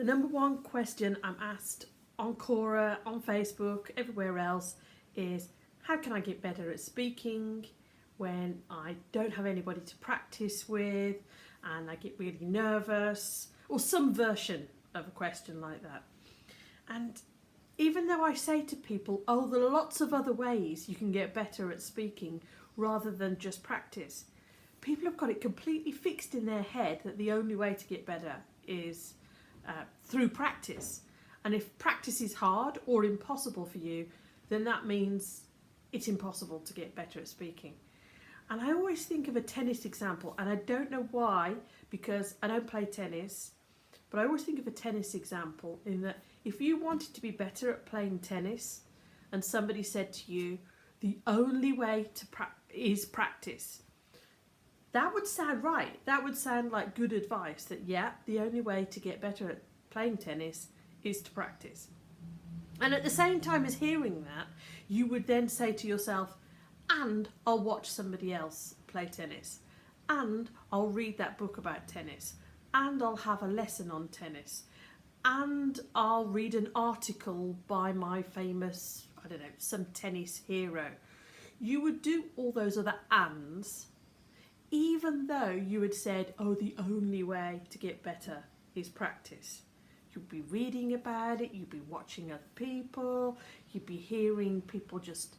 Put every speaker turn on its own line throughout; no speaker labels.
The number one question I'm asked on Quora, on Facebook, everywhere else is, how can I get better at speaking when I don't have anybody to practice with and I get really nervous, or some version of a question like that. And even though I say to people, oh, there are lots of other ways you can get better at speaking rather than just practice, people have got it completely fixed in their head that the only way to get better is through practice. And if practice is hard or impossible for you, then that means it's impossible to get better at speaking. And I always think of a tennis example, and I don't know why, because I don't play tennis, but I always think of a tennis example in that if you wanted to be better at playing tennis and somebody said to you, the only way to is practice, that would sound right. That would sound like good advice, that yeah, the only way to get better at playing tennis is to practice. And at the same time as hearing that, you would then say to yourself, and I'll watch somebody else play tennis, and I'll read that book about tennis, and I'll have a lesson on tennis, and I'll read an article by my famous, I don't know, some tennis hero. You would do all those other ands, even though you had said, oh, the only way to get better is practice. You'd be reading about it, you'd be watching other people, you'd be hearing people just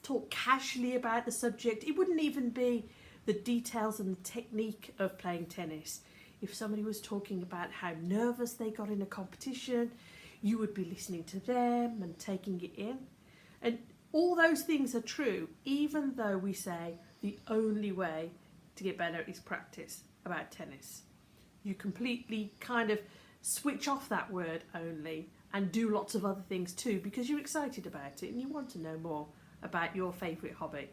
talk casually about the subject. It wouldn't even be the details and the technique of playing tennis. If somebody was talking about how nervous they got in a competition, you would be listening to them and taking it in. And all those things are true, even though we say the only way to get better is practice about tennis. You completely kind of switch off that word only and do lots of other things too, because you're excited about it and you want to know more about your favourite hobby.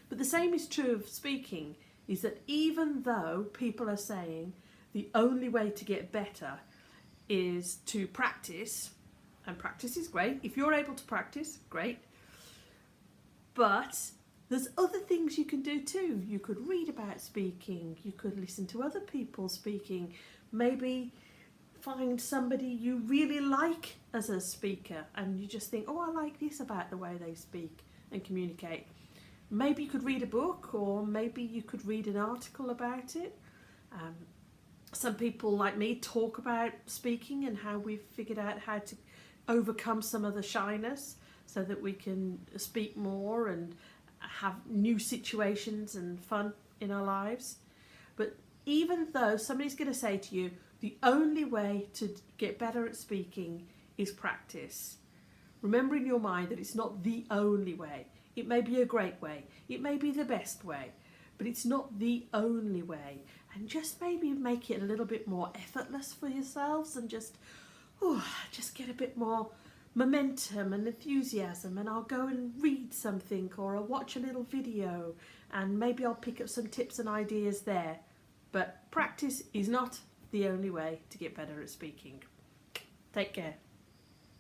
But the same is true of speaking, is that even though people are saying the only way to get better is to practice, and practice is great, if you're able to practice, great, but there's other things you can do too. You could read about speaking, you could listen to other people speaking, maybe find somebody you really like as a speaker and you just think, oh, I like this about the way they speak and communicate. Maybe you could read a book, or maybe you could read an article about it. Some people like me talk about speaking and how we've figured out how to overcome some of the shyness so that we can speak more and have new situations and fun in our lives. But even though somebody's going to say to you, the only way to get better at speaking is practice, remember in your mind that it's not the only way. It may be a great way, it may be the best way, but it's not the only way. And just maybe make it a little bit more effortless for yourselves and just get a bit more momentum and enthusiasm, and I'll go and read something, or I'll watch a little video and maybe I'll pick up some tips and ideas there. But practice is not the only way to get better at speaking. Take care.